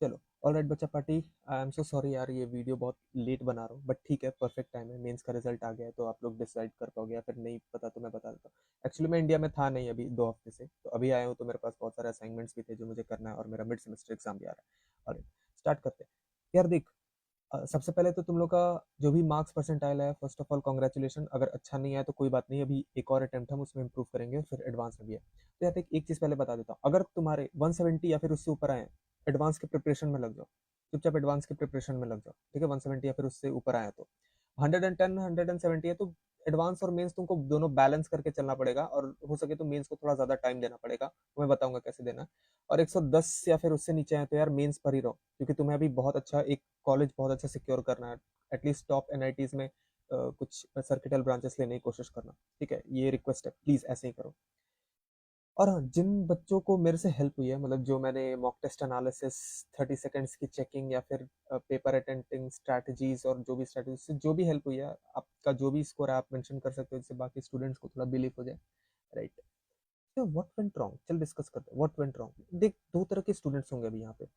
चलो ऑलराइट बच्चा party. I am so sorry यार, ये वीडियो बहुत लेट बना रहा हूँ, बट ठीक है, परफेक्ट टाइम है। मेंस का रिजल्ट आ गया है तो आप लोग डिसाइड कर पाओगे, या फिर नहीं पता तो मैं बता देता हूँ। एक्चुअली मैं इंडिया में था नहीं अभी 2 हफ्ते से, तो अभी आया हूँ, तो मेरे पास बहुत सारे असाइनमेंट्स भी थे जो मुझे करना है, और मेरा मिड सेमेस्टर एग्जाम भी आ रहा है। और स्टार्ट करते हैं। यार देख, सबसे पहले तो तुम लोग का जो भी मार्क्स परसेंटाइल है, फर्स्ट ऑफ ऑल कॉन्ग्रेचुलेशन। अगर अच्छा नहीं है तो कोई बात नहीं, अभी एक और अटेम्प्ट हम उसमें इंप्रूव करेंगे, और फिर एडवांस में भी है। तो यहाँ पे एक चीज़ पहले बता देता हूँ, अगर तुम्हारे 170 या फिर उससे ऊपर आए, एडवांस के प्रिपरेशन में लग जाओ। चुपचाप एडवांस के प्रिपरेशन में लग जाओ, ठीक है। 170 या फिर उससे ऊपर आए तो 110 170 है तो एडवांस और मेंस तुमको दोनों बैलेंस करके चलना पड़ेगा, और हो सके तो मेंस को थोड़ा ज्यादा टाइम देना पड़ेगा, तो मैं बताऊंगा कैसे देना है। और 110 या फिर उससे नीचे आए तो यार मेंस पर ही रहो, क्योंकि तुम्हें अभी बहुत अच्छा एक कॉलेज बहुत अच्छा सिक्योर करना है। एटलीस्ट टॉप एनआईटीज में कुछ सर्किटल ब्रांचेस लेने की कोशिश करना, ठीक है। ये रिक्वेस्ट है, प्लीज ऐसे ही करो। और हाँ, जिन बच्चों को मेरे से हेल्प हुई है, मतलब जो मैंने मॉक टेस्ट एनालिसिस, 30 सेकेंड्स की चेकिंग, या फिर पेपर अटेम्प्टिंग स्ट्रैटेजीज, और जो भी स्ट्रैटेजी से जो भी हेल्प हुई है, आपका जो भी स्कोर है आप मेंशन कर सकते हो, जिससे बाकी स्टूडेंट्स को थोड़ा बिलीव हो जाए, राइट। तो व्हाट वेंट रॉन्ग, चल डिस्कस करते हैं व्हाट वेंट रॉन्ग। देख, दो तरह के स्टूडेंट्स होंगे अभी यहाँ पे,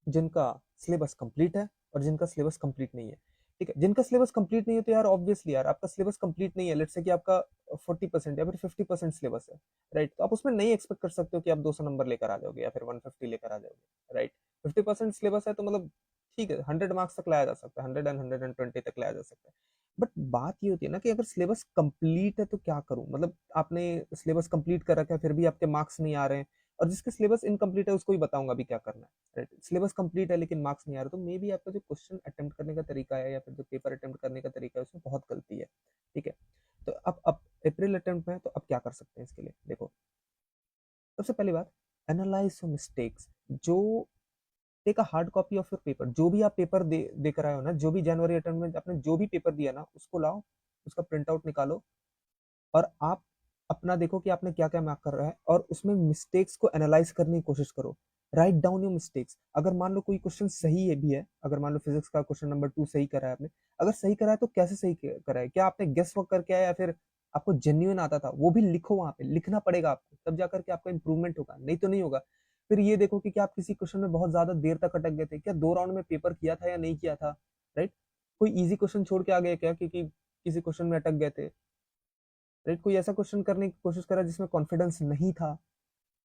जिनका सिलेबस कंप्लीट है और जिनका सिलेबस कंप्लीट नहीं है, ठीक है। जिनका सिलेबस कंप्लीट नहीं है तो यार ऑब्वियसली यार आपका सिलेबस कंप्लीट नहीं है, लेट्स से कि आपका 40% या फिर 50% सिलेबस है, राइट। तो आप उसमें नहीं एक्सपेक्ट कर सकते हो कि आप 200 नंबर लेकर आ जाओगे या फिर 150 लेकर आ जाओगे, राइट। 50% सिलेबस है तो मतलब ठीक है, 100 मार्क्स तक लाया जा सकता है, 100 तक लाया जा सकता है। बट बात ये होती है ना कि अगर सिलेबस कंप्लीट है तो क्या करूं, मतलब आपने सिलेबस कंप्लीट कर रखा है फिर भी आपके मार्क्स नहीं आ रहे हैं, और जिसके सिलेबस इनकम्प्लीट है उसको ही बताऊंगा अभी क्या करना है, राइट। सिलेबस कंप्लीट है लेकिन मार्क्स नहीं आ रहे, तो मे बी आपका जो क्वेश्चन अटेम्प्ट करने का तरीका है या फिर जो पेपर अटेम्प्ट करने का तरीका है उसमें बहुत गलती है, ठीक है। तो अब अप्रैल अटेम्प्ट में है, तो अब क्या कर सकते हैं इसके लिए, देखो। सबसे पहली बात, एनालाइज योर मिस्टेक्स। जो take a hard copy of your paper, जो भी आप पेपर दे कर आए हो ना, जो भी जनवरी अटेम्प्ट में आपने जो भी पेपर दिया ना, उसको लाओ, उसका प्रिंट आउट निकालो, और आप अपना देखो कि आपने क्या क्या मार्क कर रहा है, और उसमें मिस्टेक्स को एनालाइज करने की कोशिश करो। Write down your mistakes. अगर मान लो कोई क्वेश्चन सही है भी है, अगर मान लो फिजिक्स का क्वेश्चन नंबर 2 सही करा है आपने, अगर सही करा है तो कैसे सही करा है, क्या आपने गेस वर्क करके आया या फिर आपको जेन्युइन आता था, वो भी लिखो, वहां पे लिखना पड़ेगा आपको, तब जाकर के आपका इंप्रूवमेंट होगा, नहीं तो नहीं होगा। फिर ये देखो कि क्या आप किसी क्वेश्चन में बहुत ज्यादा देर तक अटक गए थे, क्या 2 राउंड में पेपर किया था या नहीं किया था, राइट। कोई इजी क्वेश्चन छोड़ के आ गए क्या, क्योंकि किसी क्वेश्चन में अटक गए थे, राइट। कोई ऐसा क्वेश्चन करने की कोशिश करा जिसमें कॉन्फिडेंस नहीं था,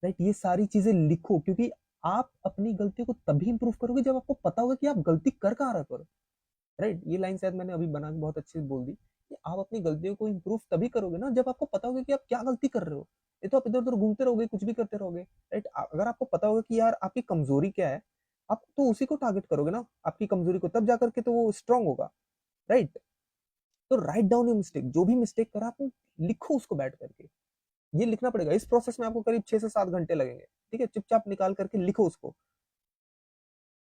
राइट। ये सारी चीजें लिखो, क्योंकि आप अपनी गलतियों को तभी इंप्रूव करोगे जब आपको पता होगा कि आप गलती कर कहाँ रहे हो, राइट। ये लाइन शायद मैंने अभी बना के बहुत अच्छे से बोल दी कि आप अपनी गलतियों को इंप्रूव तभी करोगे ना जब आपको पता होगा कि आप क्या गलती कर रहे हो। ये तो आप इधर उधर घूमते रहोगे, कुछ भी करते रहोगे, राइट। अगर आपको पता होगा कि यार आपकी कमजोरी क्या है, आप तो उसी को टारगेट करोगे ना, आपकी कमजोरी को, तब जाकर के तो वो स्ट्रांग होगा, राइट। तो राइट डाउन योर मिस्टेक, जो भी मिस्टेक करा आप लिखो उसको बैठ करके, ये लिखना पड़ेगा। इस प्रोसेस में आपको करीब 6 से 7 घंटे लगेंगे, ठीक है। चुपचाप निकाल करके लिखो उसको।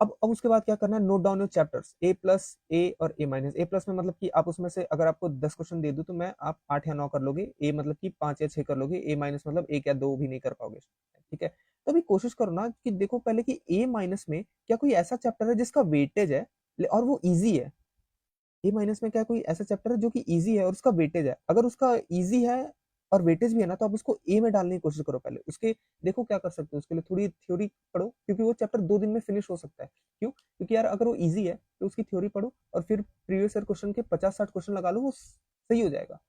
अब उसके बाद क्या करना है, note down your chapters, A plus, A और ए माइनस। ए प्लस में मतलब कि आप उसमें से अगर आपको 10 क्वेश्चन दे दूं तो मैं आप 8 या 9 कर लोगे, ए मतलब कि 5 या 6 कर लोगे, ए माइनस मतलब 1 या 2 भी नहीं कर पाओगे, ठीक है। तो अभी कोशिश करो ना कि देखो पहले कि ए माइनस में क्या कोई ऐसा चैप्टर है जिसका वेटेज है और वो इजी है। ए माइनस में क्या कोई ऐसा चैप्टर है जो कि इजी है और उसका वेटेज है, अगर उसका इजी है और वेटेज भी है ना, तो आप उसको ए में डालने की कोशिश करो पहले। उसके देखो क्या कर सकते हो, उसके लिए थोड़ी थ्योरी पढ़ो, क्योंकि वो चैप्टर 2 दिन में फिनिश हो सकता है। क्यों? क्योंकि यार अगर वो इजी है तो उसकी थ्योरी पढ़ो, और फिर प्रीवियस ईयर क्वेश्चन के 50-60 क्वेश्चन लगा लो, वो सही हो जाएगा।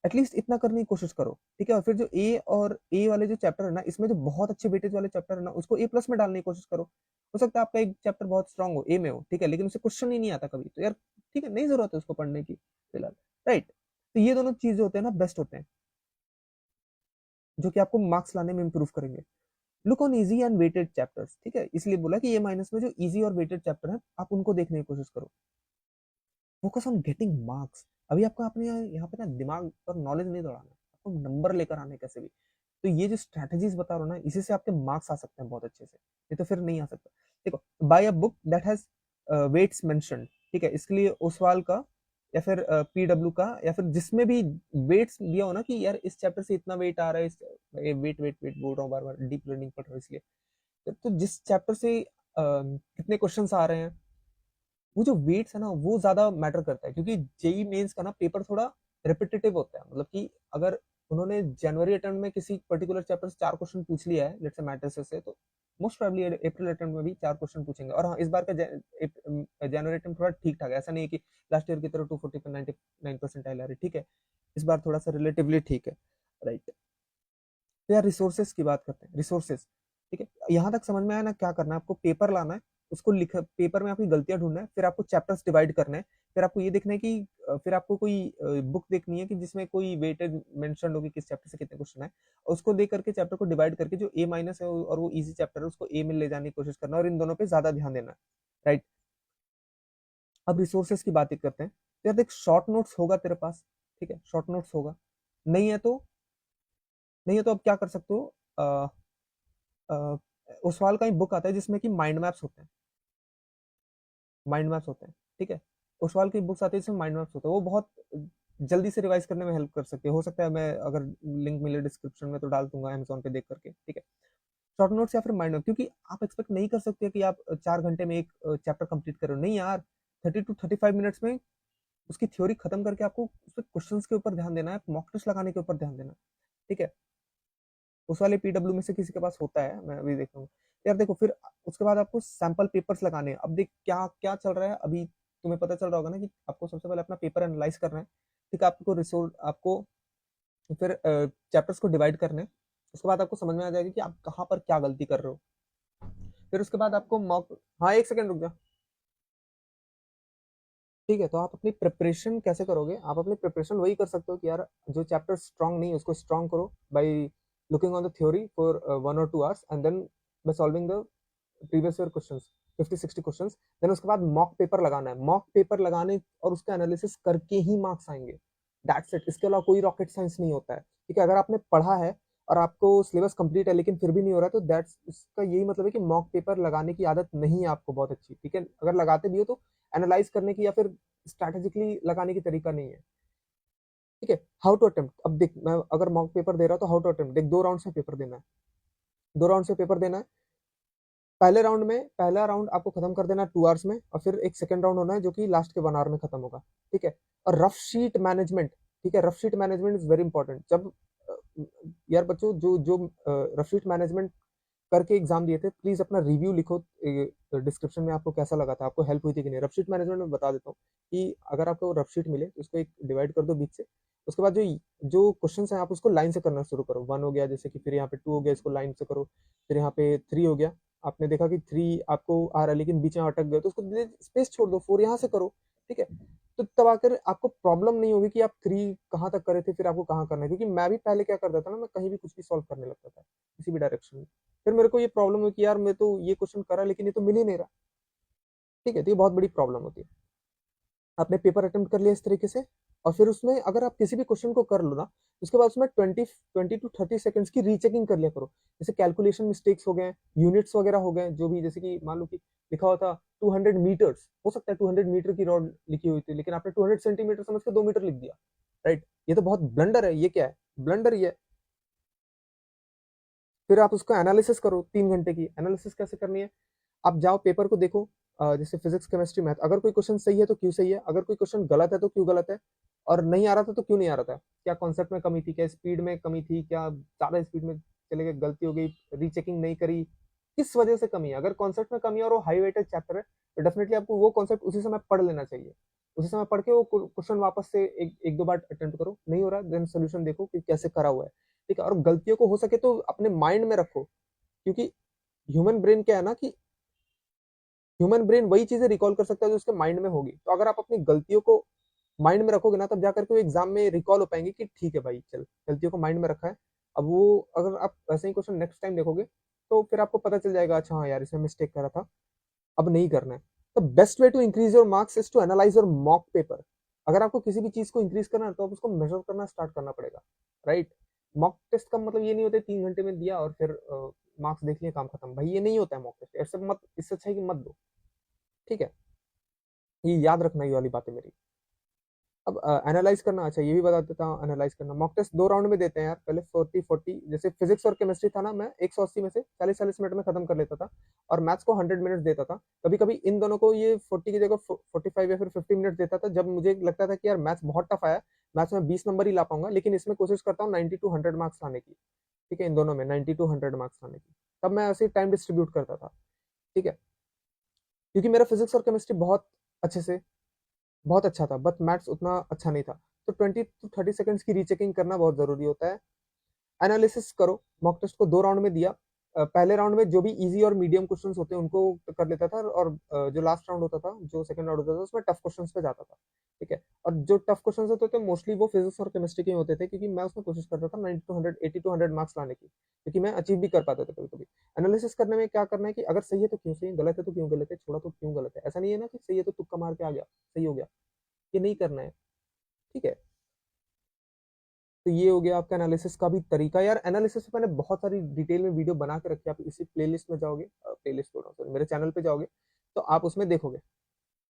एटलीस्ट इतना करने की कोशिश करो, ठीक है। और फिर जो ए और ए वाले जो चैप्टर है ना, इसमें जो बहुत अच्छे वेटेज वाले चैप्टर है ना, उसको ए प्लस में डालने की कोशिश करो। हो सकता है आपका एक चैप्टर बहुत स्ट्रांग हो, ए में हो, ठीक है, लेकिन उसे क्वेश्चन ही नहीं आता कभी, तो यार ठीक है, नहीं जरूरत है उसको पढ़ने की फिलहाल, राइट। तो ये दोनों चीजें होते हैं ना, बेस्ट होते हैं, जो कि आपको मार्क्स लाने में इंप्रूव करेंगे। Look on easy and weighted chapters, ठीक है, इसलिए बोला कि ए माइनस में जो इजी और वेटेड चैप्टर है आप उनको देखने की कोशिश करो। Focus on getting marks. अभी आपको अपने यहाँ पे ना दिमाग और नॉलेज नहीं दौड़ाना है, आपको नंबर लेकर आने कैसे भी। तो ये जो स्ट्रेटेजीज बता रहा हूँ ना, इसी से आपके मार्क्स आ सकते हैं बहुत अच्छे से, नहीं तो फिर नहीं आ सकता। देखो, buy a book that has weights mentioned, ठीक है, इसके लिए ओसवाल का या फिर पीडब्ल्यू का, या फिर जिसमें भी वेट्स दिया हो ना कि यार इस चैप्टर से इतना वेट आ रहा है, वेट वेट वेट बोल रहा हूँ बार बार, डीप लर्निंग पढ़ रहा हूँ इसलिए। तो जिस चैप्टर से कितने क्वेश्चंस आ रहे हैं, वो जो वेट्स है ना वो ज्यादा मैटर करता है, क्योंकि जेई मेंस का ना पेपर थोड़ा रिपीटेटिव होता है। मतलब कि अगर उन्होंने जनवरी अटेम्प्ट में किसी पर्टिकुलर चैप्टर से 4 क्वेश्चन पूछ लिया है, लेट्स से मैट्रिसेस से, तो मोस्ट प्रोबेबली अप्रैल अटेम्प्ट में भी 4 क्वेश्चन पूछेंगे। और हाँ, इस बार का जनवरी अटेम्प्ट थोड़ा ठीक-ठाक है, ऐसा नहीं है कि लास्ट ईयर की तरह 240 पे 99 परसेंटाइल आ रही है, ठीक है? इस बार थोड़ा-सा रिलेटिवली ठीक है, राइट? तो यार रिसोर्सेज की बात करते हैं, रिसोर्सेज, ठीक है? यहाँ तक समझ में आया ना क्या करना है आपको? पेपर लाना है, उसको लिख पेपर में आपकी गलतियां ढूंढना है, फिर आपको चैप्टर्स डिवाइड करना है, फिर आपको ये देखना है कि फिर आपको कोई बुक देखनी है कि जिसमें कोई वेटेज मेंशन होगी किस चैप्टर से कितने क्वेश्चन है, और उसको देख करके चैप्टर को डिवाइड करके जो ए माइनस है और वो इजी चैप्टर है उसको ए में ले जाने की कोशिश करना, और इन दोनों पे ज्यादा ध्यान देना है, राइट? अब रिसोर्सेज की बात करते हैं। तो यार देख, शॉर्ट नोट्स होगा तेरे पास, ठीक है? शॉर्ट नोट्स होगा, नहीं है तो नहीं है तो अब क्या कर सकते हो? अ, ओसवाल का ही बुक आता है जिसमें कि माइंड मैप्स होते हैं, माइंड मैप्स होते हैं, ठीक है? ओसवाल की बुक्स आती है जिसमें माइंड मैप्स होते हैं, वो बहुत जल्दी से रिवाइज करने में हेल्प कर सकती है। हो सकता है मैं अगर लिंक मिले डिस्क्रिप्शन में तो डाल दूंगा अमेजोन पे देख करके, ठीक है? शॉर्ट नोट्स या फिर माइंड मैप, क्योंकि आप एक्सपेक्ट नहीं कर सकते कि आप 4 घंटे में एक चैप्टर कंप्लीट करो, नहीं यार। 30 to 35 मिनट्स में उसकी थ्योरी खत्म करके आपको उसके क्वेश्चंस के ऊपर ध्यान देना है, मॉक टेस्ट लगाने के ऊपर ध्यान देना है, ठीक है? उस वाले पीडब्ल्यू में से किसी के पास होता है, मैं अभी देख रहा हूँ। यार देखो, फिर उसके बाद आपको सैंपल पेपर्स लगाने हैं। अब देख क्या क्या चल रहा है अभी, तुम्हें पता चल रहा होगा ना कि आपको सबसे पहले अपना पेपर एनालाइज करना है, ठीक है? आपको रिसोर्स आपको फिर चैप्टर्स को डिवाइड करने हैं। उसके बाद आपको समझ में आ जाएगा कि आप कहाँ पर क्या गलती कर रहे हो। फिर उसके बाद आपको मॉक, हाँ एक सेकंड रुक जा, ठीक है? तो आप अपनी प्रिपरेशन कैसे करोगे? आप अपनी प्रिपरेशन वही कर सकते हो कि यार जो चैप्टर स्ट्रांग नहीं है उसको स्ट्रांग करो by looking on the theory for 1 or 2 hours, and then by solving the previous year questions, 50-60 questions. Then उसके बाद मॉक पेपर लगाना है, मॉक पेपर लगाने और उसका एनालिसिस करके ही मार्क्स आएंगे, दैट्स इट। इसके अलावा कोई रॉकेट साइंस नहीं होता है, ठीक है? अगर आपने पढ़ा है और आपको सिलेबस कंप्लीट है लेकिन फिर भी नहीं हो रहा है, तो दैट्स इसका यही मतलब है कि मॉक पेपर लगाने की आदत नहीं है आपको बहुत अच्छी, ठीक है? अगर लगाते भी हो तो एनालाइज करने की या फिर स्ट्रैटेजिकली लगाने की तरीका नहीं है, ठीक है? हाउ टू अटेम्प्ट, अब देख मैं अगर मॉक पेपर दे रहा हूँ तो हाउ टू अटेम्प्ट देख, 2 राउंड में पेपर देना है, 2 राउंड से पेपर देना है। पहले राउंड में पहला राउंड आपको खत्म कर देना है 2 आवर्स में, और फिर एक सेकंड राउंड होना है जो कि लास्ट के 1 आवर में खत्म होगा, ठीक है? और रफ शीट मैनेजमेंट, ठीक है? Rough sheet management is very important. जब अ, यार बच्चों, जो जो रफ शीट मैनेजमेंट करके एग्जाम दिए थे, प्लीज अपना रिव्यू लिखो डिस्क्रिप्शन में, आपको कैसा लगा था, आपको हेल्प हुई थी कि नहीं। रफ शीट मैनेजमेंट में बता देता हूँ कि अगर आपको रफ शीट मिले तो उसको एक डिवाइड कर दो बीच से। उसके बाद जो जो क्वेश्चन है आप उसको लाइन से करना शुरू करो। 1 हो गया जैसे कि, फिर यहाँ पे 2 हो गया, इसको लाइन से करो। फिर यहाँ पे 3 हो गया, आपने देखा कि 3 आपको आ रहा है लेकिन बीच में अटक गए तो उसको स्पेस छोड़ दो, 4 यहाँ से करो, ठीक है? तो तब आकर आपको प्रॉब्लम नहीं होगी कि आप 3 कहाँ तक करे थे, फिर आपको कहाँ करना है। क्योंकि मैं भी पहले क्या करता था ना, मैं कहीं भी कुछ भी सॉल्व करने लगता था किसी भी डायरेक्शन में। फिर मेरे को ये प्रॉब्लम हुई कि यार मैं तो ये क्वेश्चन करा लेकिन ये तो मिल ही नहीं रहा, ठीक है? तो ये बहुत बड़ी प्रॉब्लम होती है। आपने पेपर अटेम्प्ट कर लिया इस तरीके से, और फिर उसमें अगर आप किसी भी क्वेश्चन को कर लो ना, उसके बाद उसमें 20 to 30 सेकंड्स की रीचेकिंग कर लिया करो। जैसे कैलकुलेशन मिस्टेक्स हो गए, यूनिट्स वगैरह हो गए, जो भी, जैसे कि मान लो कि लिखा हुआ था 200 मीटर्स, हो सकता है 200 मीटर की रॉड लिखी हुई थी लेकिन आपने 200 सेंटीमीटर समझ के 2 मीटर लिख दिया, राइट? ये तो बहुत ब्लंडर है। ये क्या है? ब्लंडर ये है। फिर आप उसका एनालिसिस करो, 3 घंटे की एनालिसिस कैसे करनी है? आप जाओ पेपर को देखो, जैसे फिजिक्स केमिस्ट्री मैथ, अगर कोई क्वेश्चन सही है तो क्यों सही है, अगर कोई क्वेश्चन गलत है तो क्यों गलत है, और नहीं आ रहा था तो क्यों नहीं आ रहा था, क्या कॉन्सेप्ट में कमी थी, क्या स्पीड में कमी थी, क्या ज्यादा स्पीड में चले गए, गलती हो गई, रीचेकिंग नहीं करी, किस वजह से कमी है। अगर कॉन्सेप्ट में कमी है और वो हाई वेटेज चैप्टर है तो डेफिनेटली आपको वो कॉन्सेप्ट उसी समय पढ़ लेना चाहिए। उसी समय पढ़ के वो क्वेश्चन वापस से एक दो बार अटेम्प्ट करो, नहीं हो रहा देन सोल्यूशन देखो कि कैसे करा हुआ है, ठीक है? और गलतियों को हो सके तो अपने माइंड में रखो, क्योंकि ह्यूमन ब्रेन क्या है ना कि ह्यूमन ब्रेन वही चीजें रिकॉल कर सकता है जो उसके माइंड में होगी। तो अगर आप अपनी गलतियों को माइंड में रखोगे ना, तब जाकर के वो एग्जाम में रिकॉल हो पाएंगे कि ठीक है भाई, चल गलतियों को माइंड में रखा है। अब वो अगर आप वैसे ही क्वेश्चन नेक्स्ट टाइम देखोगे तो फिर आपको पता चल जाएगा, अच्छा हाँ यार इसमें मिस्टेक करा था, अब नहीं करना है। तो best way to increase your marks is to analyse your mock paper. अगर आपको किसी भी चीज को इंक्रीज करना है तो आप उसको मेजर करना स्टार्ट करना पड़ेगा, राइट? मॉक टेस्ट का मतलब ये नहीं होता है 3 घंटे में दिया और फिर मार्क्स देख लिए काम खत्म, भाई ये नहीं होता है मॉक टेस्ट। ऐसे मत, इससे अच्छा है कि मत दो, ठीक है? ये याद रखना, ये वाली बातें मेरी। अब एनालाइज करना, अच्छा ये भी बता देता हूँ। एनालाइज करना, मॉक टेस्ट 2 राउंड में देते हैं यार। पहले 40-40, जैसे फिजिक्स और केमिस्ट्री था ना, मैं 180 में से 40-40 मिनट में खत्म कर लेता था, और मैथ्स को 100 मिनट्स देता था। कभी कभी इन दोनों को ये 40 की जगह 45 या फिर 50 मिनट देता था, जब मुझे लगता था कि यार मैथ्स बहुत टफ आया, मैथ्स में 20 नंबर ही ला पाऊंगा, लेकिन इसमें कोशिश करता हूँ 90 to 100 मार्क्स लाने की। ठीक है, इन दोनों में 90 to 100 मार्क्स लाने की। तब मैं ऐसे टाइम डिस्ट्रीब्यूट करता था, ठीक है, क्योंकि मेरा फिजिक्स और केमिस्ट्री बहुत अच्छा था, बट मैथ्स उतना अच्छा नहीं था। तो 20 to 30 सेकंड्स की रीचेकिंग करना बहुत जरूरी होता है। एनालिसिस करो, मॉक टेस्ट को 2 राउंड में दिया। पहले राउंड में जो भी इजी और मीडियम क्वेश्चंस होते हैं उनको कर लेता था, और जो लास्ट राउंड होता था, जो सेकंड राउंड होता था, उसमें टफ क्वेश्चंस पे जाता था, ठीक है। और जो टफ क्वेश्चंस होते थे मोस्टली वो फिजिक्स और केमिस्ट्री के होते थे, क्योंकि मैं उसमें कोशिश करता था 90 to 100, 80 to 100 मार्क्स लाने की, क्योंकि मैं अचीव भी कर पाता था कभी कभी। एनालिसिस करने में क्या करना है कि अगर सही है तो क्यों सही है, गलत है तो क्यों गलत है, छोड़ा तो क्यों गलत है। ऐसा नहीं है ना कि सही है तो तुक्का मार के आ गया सही हो गया, ये नहीं करना है, ठीक है। तो ये हो गया आपका एनालिसिस का भी तरीका। यार एनालिसिस पे मैंने बहुत सारी डिटेल में वीडियो बना के रखी है, आप इसी प्लेलिस्ट में जाओगे, प्लेलिस्ट बोल रहा हूँ सॉरी, मेरे चैनल पे जाओगे तो आप उसमें देखोगे,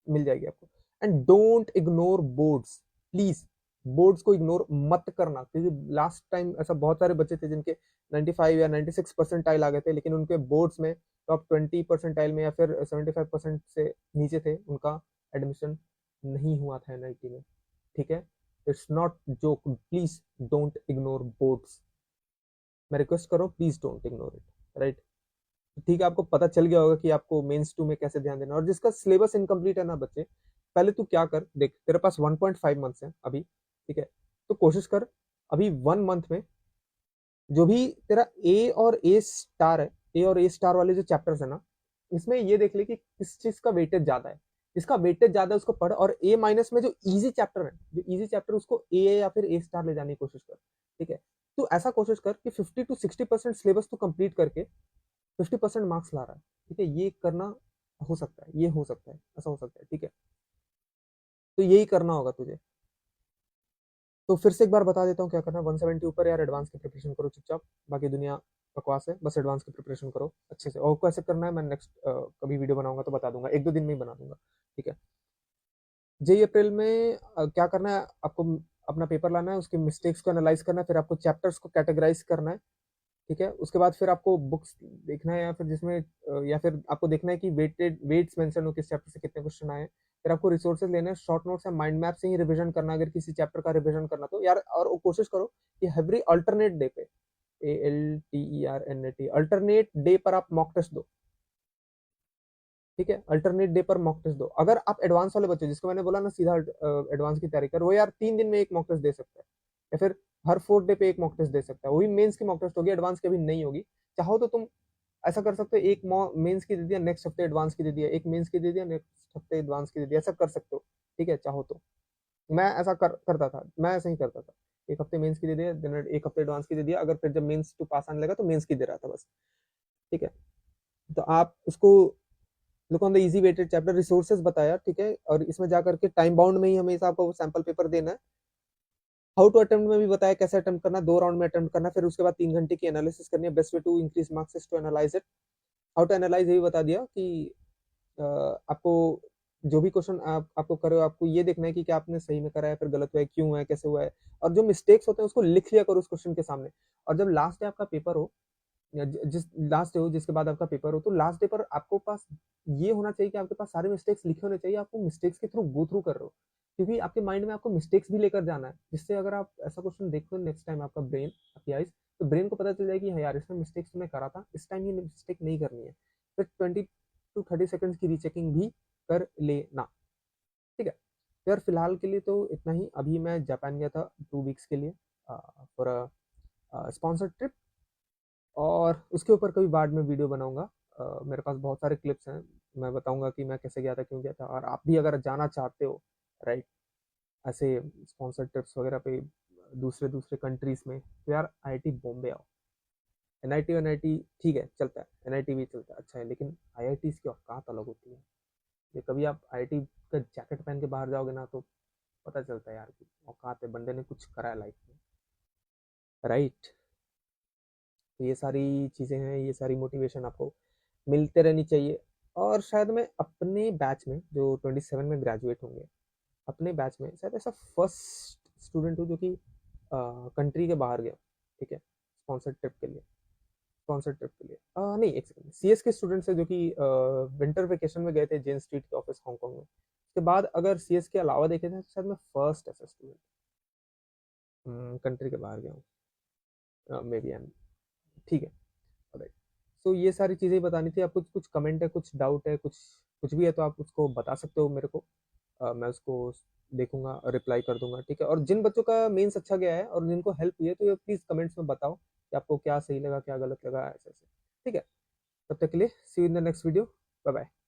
मिल जाएगी आपको। And don't ignore boards, please boards को इग्नोर मत करना, क्योंकि लास्ट टाइम ऐसा बहुत सारे बच्चे थे जिनके 95 या 96 परसेंटाइल आ गए थे, लेकिन उनके बोर्ड्स में टॉप 20 परसेंटाइल में या फिर 75% से नीचे थे, उनका एडमिशन नहीं हुआ था एनआईटी में, ठीक है। It's not joke, please don't ignore boards, मैं रिक्वेस्ट कर रहा हूँ, please don't ignore it, right. ठीक है, आपको पता चल गया होगा कि आपको मेंस 2 में कैसे ध्यान देना। और जिसका सिलेबस इनकम्प्लीट है ना बच्चे, पहले तू क्या कर, देख तेरे पास 1.5 मंथ्स है अभी, ठीक है, तो कोशिश कर अभी 1 मंथ में जो भी तेरा ए और ए स्टार है, ए और ए स्टार वाले जो चैप्टर्स है ना, इसमें ये देख ले कि किस चीज का वेटेज ज्यादा है, जिसका वेटेज ज्यादा है उसको पढ़। और ए माइनस में जो इजी चैप्टर है, जो इजी चैप्टर, उसको ए या फिर ए स्टार ले जाने की कोशिश कर, ठीक है। तो ऐसा कोशिश कर कि 50 to 60% सिलेबस तो कंप्लीट करके 50% मार्क्स ला रहा है, ठीक है। ये करना हो सकता है, ये हो सकता है, ऐसा हो सकता है, ठीक है। तो यही करना होगा तुझे। तो फिर से एक बार बता देता हूँ क्या करना है। 170 ऊपर यार एडवांस की प्रिपरेशन करो चुपचाप, बाकी दुनिया बकवास है, बस एडवांस की प्रिपरेशन करो अच्छे से। और कैसे करना है मैं नेक्स्ट कभी वीडियो बनाऊंगा तो बता दूंगा, 1-2 दिन में ही बना दूंगा, ठीक है। जेई अप्रैल में क्या करना है आपको, अपना पेपर लाना है, उसके मिस्टेक्स को एनालाइज करना है, फिर आपको चैप्टर्स को कैटेगराइज करना है, ठीक है। उसके बाद फिर आपको बुक्स देखना है, या फिर जिसमें या फिर आपको देखना है कि वेट्स मेंशन हो, किस चैप्टर से कितने क्वेश्चन आए। फिर आपको रिसोर्सेज लेने हैं, शॉर्ट नोट्स या माइंड मैप से ही रिवीजन करना है, अगर किसी चैप्टर का रिवीजन करना तो यार। और कोशिश करो कि एवरी अल्टरनेट डे पे, ALTERNAT अल्टरनेट डे पर आप मॉक टेस्ट दो, ठीक है। अल्टरनेट डे पर मॉक टेस्ट दो। अगर आप एडवांस वाले बच्चे, जिसको मैंने बोला ना सीधा एडवांस की तैयारी कर, वो यार 3 दिन में एक मॉक टेस्ट दे सकता है, या फिर हर 4th डे पे एक मॉक टेस्ट दे सकता है। वही मेंस की मॉक टेस्ट होगी, एडवांस की अभी नहीं होगी। चाहो तो तुम ऐसा कर सकते हो, एक मेंस की दे दिया, नेक्स्ट हफ्ते एडवांस की दे दिया, एक मेंस की दे दिया, नेक्स्ट हफ्ते एडवांस की दे दिया, ऐसा कर सकते हो, ठीक है, चाहो तो। मैं ऐसा करता था, मैं ऐसा ही करता था, एक हफ्ते मेंस की दे दिया, देन एक हफ्ते एडवांस की दे दिया, अगर फिर जब मेंस टू पास आने लगा तो मेंस की दे रहा था बस, ठीक है। तो आप उसको look on the easy weighted chapter, resources बताया, ठीक है। और इसमें जाकर के टाइम बाउंड में ही हमेशा आपको सैंपल पेपर देना है। हाउ टू अटेम्प्ट में भी बताया कैसे अटेम्प्ट करना, 2 राउंड में अटेम्प्ट करना, फिर उसके बाद 3 घंटे की एनालिसिस करनी है। Best way to increase marks is to analyse it. How to analyse ये भी बता दिया कि आपको जो भी क्वेश्चन आपको करे, आपको ये देखना है कि क्या आपने सही में करा है, फिर गलत हुआ है, क्यों है, कैसे हुआ है। और जो मिस्टेक्स होते हैं उसको लिख लिया करो उस क्वेश्चन के सामने। और जब लास्ट डे आपका पेपर हो, या जिस लास्ट डे हो जिसके बाद आपका पेपर हो, तो लास्ट डे पर आपको पास ये होना चाहिए कि आपके पास सारे मिस्टेक्स लिखे होने चाहिए, आपको मिस्टेक्स के थ्रू गो थ्रू कर रहे हो, क्योंकि आपके माइंड में आपको मिस्टेक्स भी लेकर जाना है, जिससे अगर आप ऐसा क्वेश्चन देखो नेक्स्ट टाइम, आपका ब्रेन, आपकी आइज, तो ब्रेन को पता चल जाएगी कि हाँ यार इसमें मिस्टेक्स तुमने करा था, इस टाइम ये मिस्टेक नहीं करनी है। फिर 20 to 30 सेकंड्स की रीचेकिंग भी कर लेना, ठीक है। तो यार फिलहाल के लिए तो इतना ही। अभी मैं जापान गया था 2 वीक्स के लिए फॉर स्पॉन्सर्ड ट्रिप, और उसके ऊपर कभी बाद में वीडियो बनाऊंगा। मेरे पास बहुत सारे क्लिप्स हैं, मैं बताऊंगा कि मैं कैसे गया था, क्यों गया था। और आप भी अगर जाना चाहते हो, राइट, ऐसे स्पॉन्सर्ड ट्रिप्स वगैरह पे दूसरे दूसरे कंट्रीज में, तो यार आईआईटी बॉम्बे आओ। एनआईटी ठीक है चलता है, एनआईटी भी चलता है, अच्छा है, लेकिन आईआईटी की औकात अलग होती है। ये कभी आप आईआईटी का जैकेट पहन के बाहर जाओगे ना, तो पता चलता है यार कि औकात है, बंदे ने कुछ करा है लाइफ में, राइट। तो ये सारी चीज़ें हैं, ये सारी मोटिवेशन आपको मिलते रहनी चाहिए। और शायद मैं अपने बैच में जो 27 में ग्रेजुएट होंगे, अपने बैच में शायद ऐसा फर्स्ट स्टूडेंट हूँ जो कि कंट्री के बाहर गया, ठीक है, स्पॉन्सर्ड ट्रिप के लिए। स्पॉन्सर्ड ट्रिप के लिए नहीं, एक सेकंड, सीएस के स्टूडेंट्स है जो कि विंटर वेकेशन में गए थे जेन स्ट्रीट के ऑफिस हांगकांग में। उसके बाद अगर सीएस के अलावा देखे थे तो शायद मैं फर्स्ट ऐसा स्टूडेंट कंट्री के बाहर गया हूँ, मे बी। ठीक है। राइट। सो ये सारी चीज़ें बतानी थी आपको। कुछ कमेंट है, कुछ डाउट है, कुछ कुछ भी है तो आप उसको बता सकते हो मेरे को। मैं उसको देखूंगा, रिप्लाई कर दूंगा, ठीक है। और जिन बच्चों का मेंस अच्छा गया है और जिनको हेल्प हुई है तो ये प्लीज़ कमेंट्स में बताओ कि आपको क्या सही लगा, क्या गलत लगा, ऐसे ऐसे। ठीक है। तब तक के लिए see you in the next video. Bye bye.